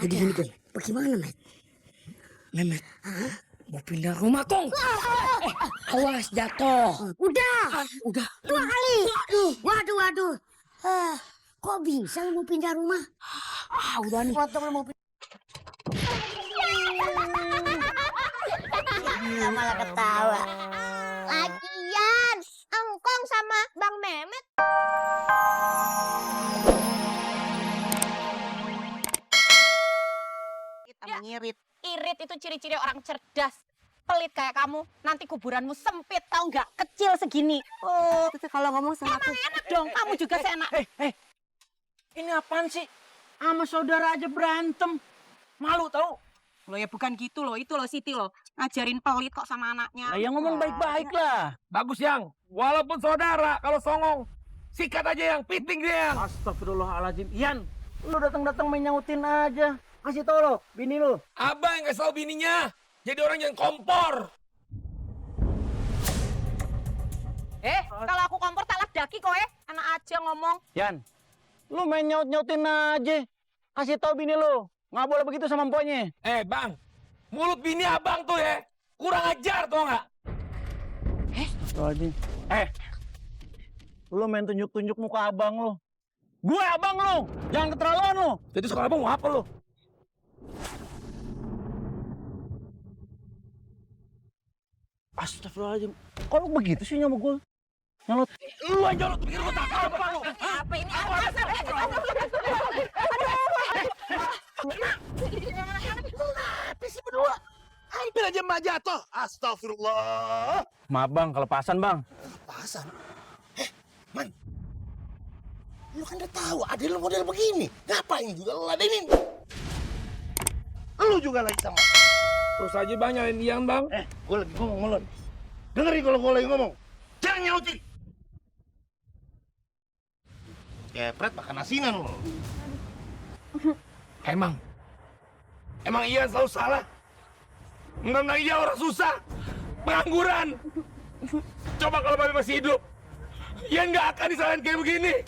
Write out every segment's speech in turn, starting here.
Jadi gini, Kong. Bagaimana, Met? Memet, mau pindah rumah, Kong. Awas jatuh. Udah. Udah. 2 kali. Waduh. Kok bisa lu mau pindah rumah? Udah nih. Potong lu mau pindah. Malah ketawa. Lagian, engkong sama Bang Memet. Kita mengirit. Irit itu ciri-ciri orang cerdas. Pelit kayak kamu, nanti kuburanmu sempit, tahu nggak? Kecil segini. Oh, itu kalau ngomong sama aku. Emang enak dong, kamu juga seenak. Ini apaan sih? Sama saudara aja berantem. Malu tau? Lo ya bukan gitu loh, itu loh Siti loh. Ngajarin pelit kok sama anaknya. Lah yang ngomong baik-baik lah. Bagus yang, walaupun saudara kalau songong, sikat aja yang, piting dia yang. Astagfirullahaladzim. Ian, lu datang-datang main nyautin aja. Kasih tau lo, bini lu. Abang yang kasih tau bininya, jadi orang yang kompor. Kalau aku kompor tak daki kok anak aja ngomong. Yan, lu main nyaut-nyautin aja. Kasih tau bini lu. Nggak boleh begitu sama empoknya. Bang, mulut bini abang tuh ya, kurang ajar tau nggak? Astagfirullahaladzim. Lu main tunjuk-tunjuk muka abang lu. Gue abang lu, jangan keterlaluan lu. Jadi sekolah abang mau apa lu? Astagfirullahaladzim. Kok lu begitu sih sama gue? Nyolot. Lu aja lu pikir gue takut apa lu? Apa ini? Apa sih berdua? Hampir aja mbak jatuh. Astagfirullah. Maaf bang, kelepasan bang. Pasan. Man. Lu kan udah tahu adil lu model begini. Ngapain juga lu ladenin? Lu juga lagi sama. Terus aja bang nyalain Ian bang. Gue lagi ngomong melon. Dengerin kalau gue lagi ngomong. Jangan nyautin. Kepret makan asinan lu. Emang Ian selalu salah? Mengenai dia orang susah. Pengangguran. Coba kalau Babe masih hidup. Ian nggak akan disalahin kayak begini.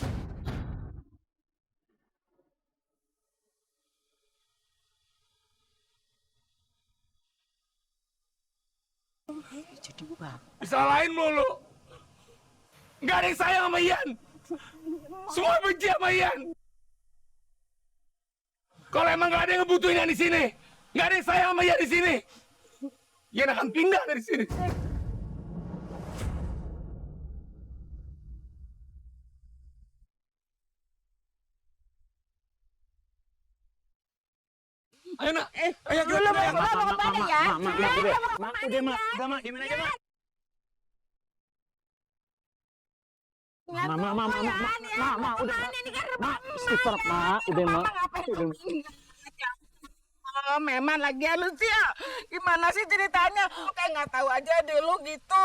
Jadi bang. Disalahin mulu. Nggak ada yang sayang sama Ian. Semua benci sama Ian. Kalau emang nggak ada yang ngebutuhin Ian di sini, nggak ada yang sayang sama Ian di sini, Ian akan pindah dari sini. Ayo nak, ayo Dulu mau kemana ya? Udah mak, gimana aja mak. Mak, udah mak, istighfar mak, udah mak. Oh, memang lagi halus ya. Gimana sih ceritanya? Kayak nggak tahu aja deh lu gitu.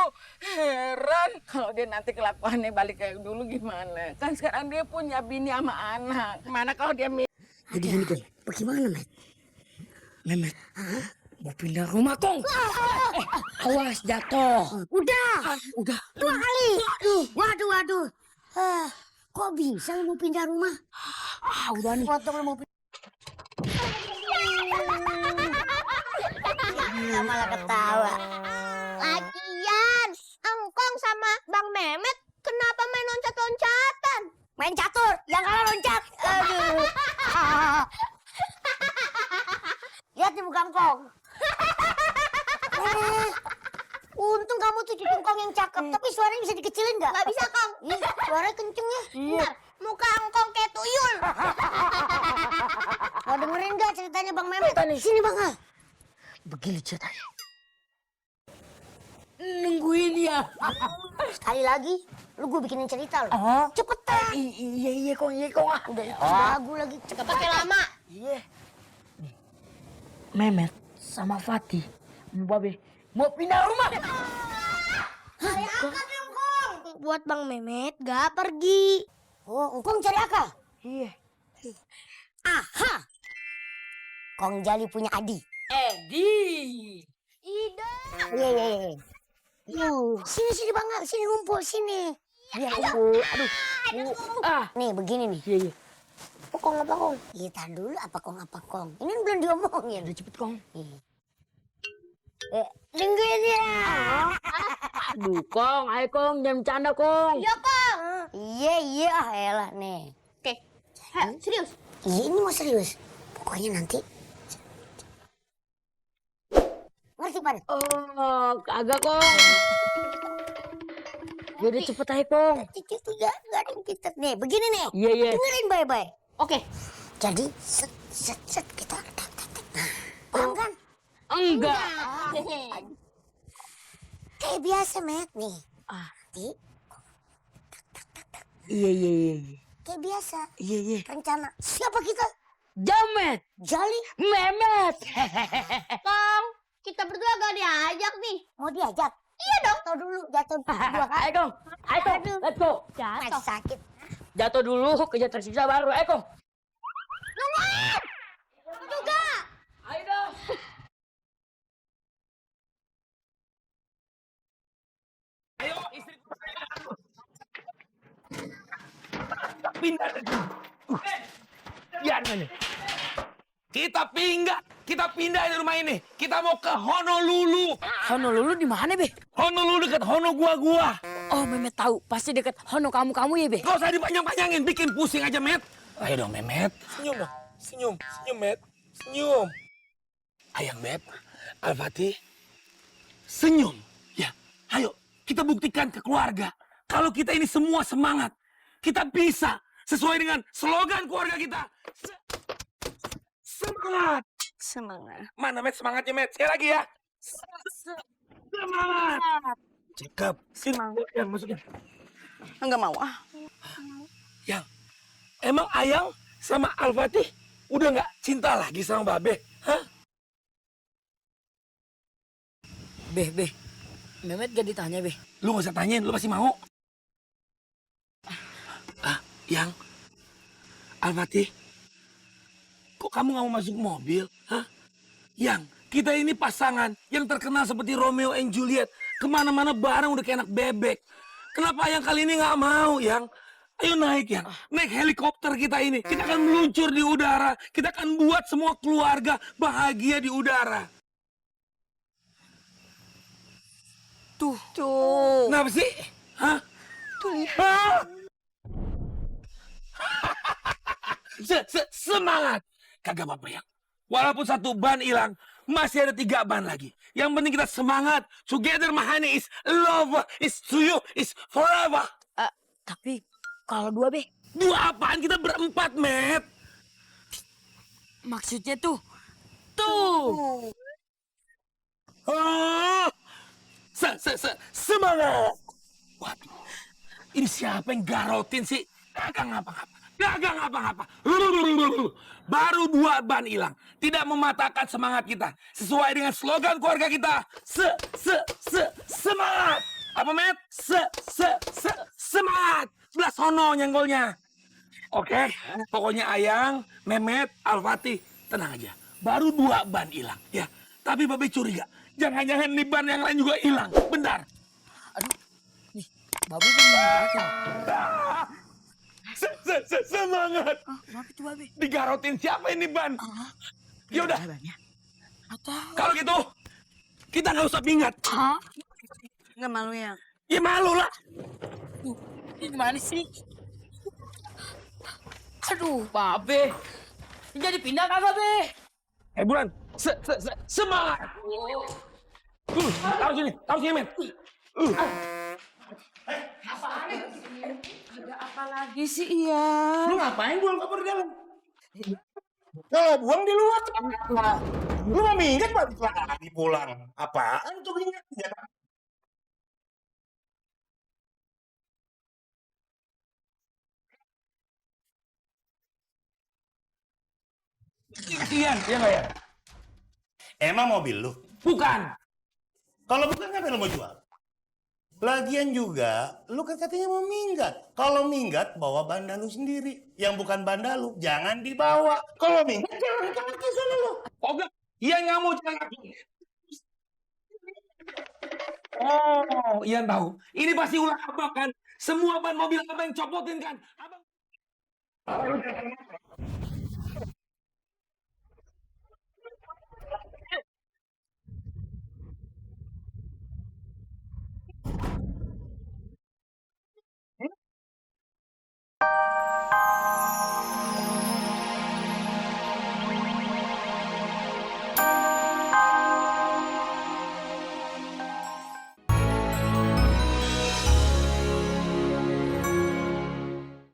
Heran kalau dia nanti kelakuannya balik kayak dulu gimana? Kan sekarang dia punya bini sama anak. Gimana kalau dia Jadi gini, Kong. Bagaimana, Met? Memet, mau pindah rumah, Kong. Awas jatuh. Udah. 2 Udah. kali. Waduh. Kok bisa lu mau pindah rumah? Udah nih. Potong lu mau pindah. Malah ketawa. Lagian, engkong sama Bang Memet kenapa main loncat-loncatan? Main catur, yang kalah loncat. Aduh. Lihat nih bukan Kong. Untung kamu tuh cucu Kong yang cakep, tapi suaranya bisa dikecilin nggak? Nggak bisa, Kong. Suaranya kenceng ya. Bentar, muka engkong kayak tuyul. Mau dengerin nggak ceritanya Bang Memet? Sini Bang. Begini ceritanya. Nungguin ya. Sekali lagi, lu gue bikinin cerita lo. Oh. Cepetan. Iya Kong. Udah lagu lagi. Gak pakai lama. Iya. Memet sama Fatih, Babe mau pindah rumah. Cari akal dong Kong. Buat Bang Memet gak pergi. Oh, Kong cari akal? Iya. Aha. Kong Jali punya adik. Edi. Ida. Iya. Sini Bang, sini ngumpul sini. Iya, aduh. Nih begini nih. Iya. Kong apa Kong? Iya, tar dulu apa Kong? Ini belum diomongin. Udah cepet Kong. Tungguin ya. Aduh Kong, ayo Kong, jangan bercanda Kong. Iya Kong. Iya, elah nih. Oke, serius. Iya, ini mau serius. Pokoknya nanti. Ngerti pada? Oh, kagak Kong. Udah cepet aja Kong. Itu gak ada yang kita. Nih, begini nih. Iya. Dengerin baik-baik. Oke, Jadi, set kita. Nah, paham kan? Enggak. Kayak biasa, Met, nih. Nanti, Iya. kayak biasa. Iya. Rencana. Siapa kita? Jamet, Jali. Memet. Kong, kita berdua gak diajak nih. Mau diajak? Iya dong. Tahu dulu, jatuh dua kali. Ayo Kong, let's go. Masih sakit. Jatuh dulu, kerja tersisa baru. Ayo Kong. Juga. Ayo dong. Ayo istri pindah dari jangan. Kita pindah dari rumah ini. Kita mau ke Honolulu. Honolulu di mana, Be? Honolulu dekat Hono gua. Oh, Memet tahu. Pasti dekat Hono kamu ya, Be? Gak usah dipanjang-panjangin, bikin pusing aja, Met. Ayo dong, Memet. Senyum dong. Senyum, Met. Senyum. Ayang Beb, Al-Fatih. Senyum. Ya, ayo kita buktikan ke keluarga. Kalau kita ini semua semangat. Kita bisa sesuai dengan slogan keluarga kita. Semangat. Mana, Met? Semangatnya, Met. Sekali lagi ya. Semangat. Cakep. Semangat. Yang masukin. Enggak mau. Yang, emang Ayang sama Al-Fatih udah nggak cinta lagi sama Babe? Hah? Be. Memet gak ditanya, Be. Lu nggak usah tanyain, lu pasti mau. Yang, Al-Fatih, kok kamu nggak mau masuk mobil? Hah? Yang, kita ini pasangan yang terkenal seperti Romeo and Juliet. Kemana-mana bareng udah kayak anak bebek. Kenapa yang kali ini nggak mau, Yang? Ayo naik, Yang. Naik helikopter kita ini. Kita akan meluncur di udara. Kita akan buat semua keluarga bahagia di udara. Tuh. Kenapa sih? Hah? Tuh lihat. Semangat. Kagak apa-apa, Yang. Walaupun satu ban hilang, masih ada 3 ban lagi. Yang penting kita semangat. Together, my honey, is love, is to you, is forever. Tapi kalau 2, Be. 2 apaan? Kita berempat, Met. Maksudnya tuh. Oh. Semangat. Waduh. Ini siapa yang garotin sih? Kagak ngapa-ngapa. Baru 2 ban hilang. Tidak mematahkan semangat kita. Sesuai dengan slogan keluarga kita. Semangat. Apa, Met? Semangat. Sebelah sono nyenggolnya. Oke. Pokoknya Ayang, Memet, Al-Fatih. Tenang aja. Baru 2 ban hilang. Ya. Tapi Babe curiga. Jangan-jangan nih ban yang lain juga hilang. Bentar. Aduh. Nih, Babe bener. Semangat. Kenapa tuh, Babe? Digarotin siapa ini ban? Ya udah. Atau Kalau gitu, kita nggak usah pingat. nggak malu ya? Ya malu lah. Ini gimana sih? Aduh, Babe. Ini jadi pindah kagak, Be? Bulan. Semangat. Taruh sini, Men. Apa lagi sih, iya? Lu ngapain buang koper di dalam? Kalau buang di luar. Lu mau minggat balik lagi pulang. Apaan tuh minggatnya? Iya nggak ya? Emang mobil lu? Bukan. Kalau bukan kenapa lu mau jual? Lagian juga, lu kan katanya mau minggat. Kalau minggat, bawa banda lu sendiri. Yang bukan banda lu, jangan dibawa. Kalau minggat, jangan kaki sana lu. Oke. Iya nggak mau jalan kaki. Oh, Ian tahu. Ini pasti ulah abang kan? Semua ban mobil abang copotin kan? Abang Apa lu jangan